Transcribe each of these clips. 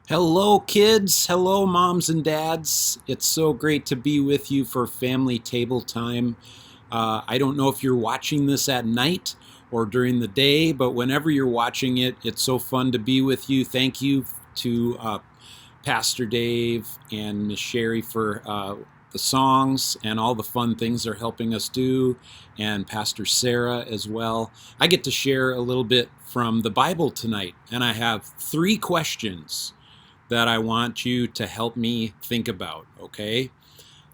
Hello, kids. Hello, moms and dads. It's so great to be with you for family table time. I don't know if you're watching this at night or during the day, but whenever you're watching it, it's so fun to be with you. Thank you to Pastor Dave and Miss Sherry for the songs and all the fun things they're helping us do, and Pastor Sarah as well. I get to share a little bit from the Bible tonight, and I have 3 questions that I want you to help me think about, okay?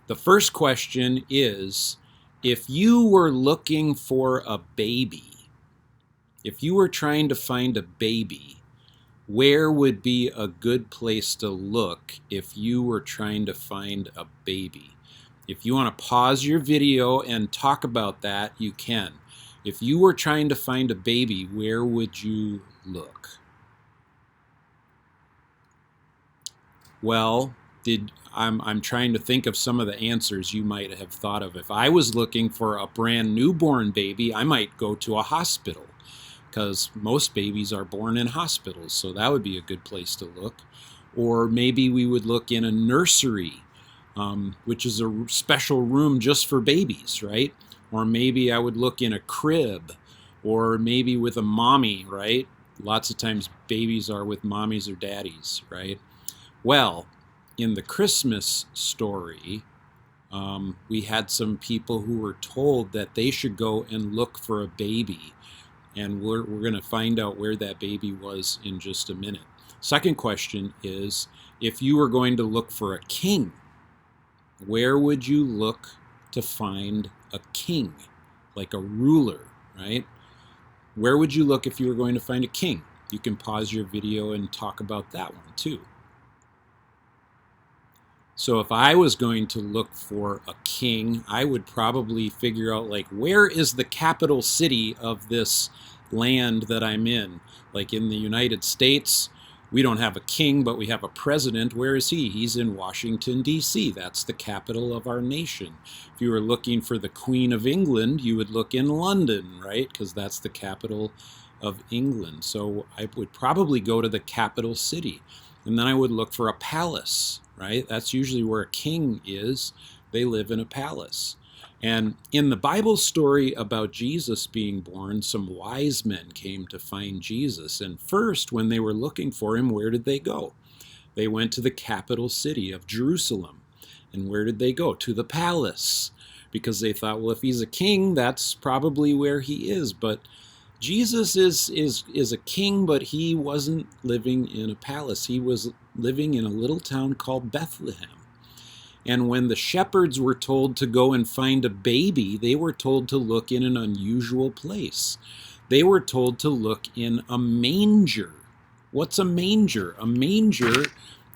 The first question is, if you were looking for a baby, if you were trying to find a baby, where would be a good place to look if you were trying to find a baby? If you want to pause your video and talk about that, you can. If you were trying to find a baby, where would you look? Well, I'm trying to think of some of the answers you might have thought of. If I was looking for a brand newborn baby, I might go to a hospital because most babies are born in hospitals, so that would be a good place to look. Or maybe we would look in a nursery, which is a special room just for babies, right? Or maybe I would look in a crib, or maybe with a mommy, right? Lots of times babies are with mommies or daddies, right? Well, in the Christmas story, we had some people who were told that they should go and look for a baby. And we're going to find out where that baby was in just a minute. Second question is, if you were going to look for a king, where would you look to find a king, like a ruler, right? Where would you look if you were going to find a king? You can pause your video and talk about that one too. So if I was going to look for a king, I would probably figure out, like, where is the capital city of this land that I'm in? Like in the United States, we don't have a king, but we have a president. Where is he? He's in Washington, D.C. That's the capital of our nation. If you were looking for the Queen of England, you would look in London, right? Because that's the capital of England. So I would probably go to the capital city. And then I would look for a palace, right? That's usually where a king is. They live in a palace. And in the Bible story about Jesus being born, some wise men came to find Jesus. And first, when they were looking for him, where did they go? They went to the capital city of Jerusalem. And where did they go? To the palace. Because they thought, well, if he's a king, that's probably where he is. But Jesus is a king, but he wasn't living in a palace. He was living in a little town called Bethlehem. And when the shepherds were told to go and find a baby, they were told to look in an unusual place. They were told to look in a manger. What's a manger? A manger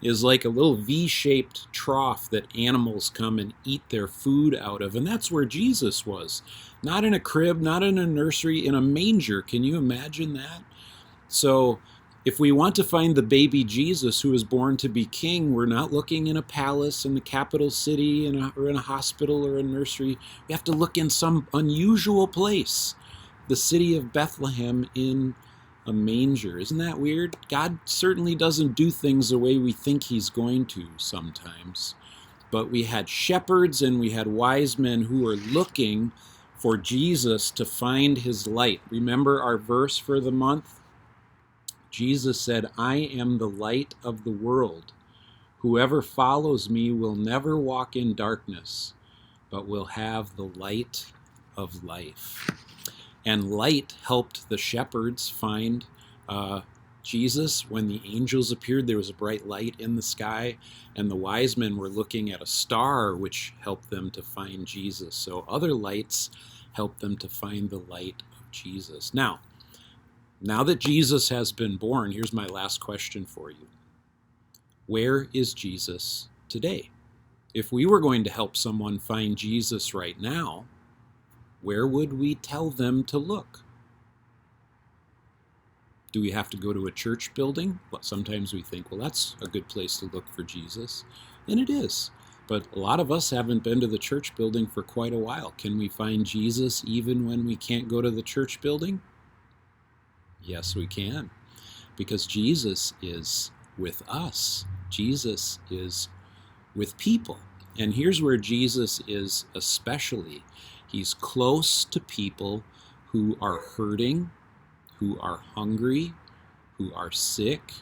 is like a little V-shaped trough that animals come and eat their food out of. And that's where Jesus was. Not in a crib, not in a nursery, in a manger. Can you imagine that? So if we want to find the baby Jesus who was born to be king, we're not looking in a palace in the capital city or in a hospital or a nursery. We have to look in some unusual place, the city of Bethlehem in a manger. Isn't that weird? God certainly doesn't do things the way we think he's going to sometimes. But we had shepherds and we had wise men who were looking for Jesus to find his light. Remember our verse for the month? Jesus said, "I am the light of the world. Whoever follows me will never walk in darkness, but will have the light of life." And light helped the shepherds find Jesus. When the angels appeared, there was a bright light in the sky, and the wise men were looking at a star, which helped them to find Jesus. So other lights helped them to find the light of Jesus. Now that Jesus has been born, here's my last question for you. Where is Jesus today? If we were going to help someone find Jesus right now, where would we tell them to look? Do we have to go to a church building? Well, sometimes we think, well, that's a good place to look for Jesus. And it is. But a lot of us haven't been to the church building for quite a while. Can we find Jesus even when we can't go to the church building? Yes, we can. Because Jesus is with us. Jesus is with people. And here's where Jesus is especially. He's close to people who are hurting, who are hungry, who are sick,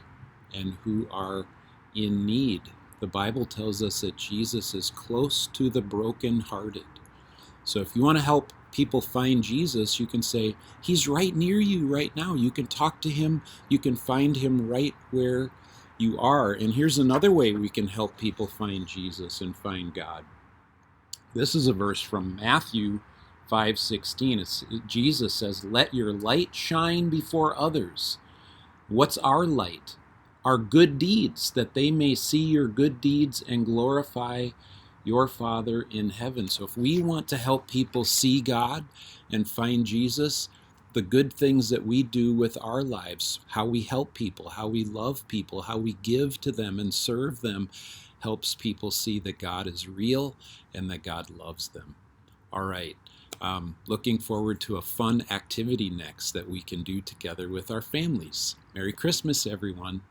and who are in need. The Bible tells us that Jesus is close to the brokenhearted. So if you want to help people find Jesus, you can say, he's right near you right now. You can talk to him. You can find him right where you are. And here's another way we can help people find Jesus and find God. This is a verse from Matthew 5:16. Jesus says, let your light shine before others. What's our light? Our good deeds, that they may see your good deeds and glorify your Father in heaven. So if we want to help people see God and find Jesus, the good things that we do with our lives, how we help people, how we love people, how we give to them and serve them, helps people see that God is real and that God loves them. All right. Looking forward to a fun activity next that we can do together with our families. Merry Christmas, everyone.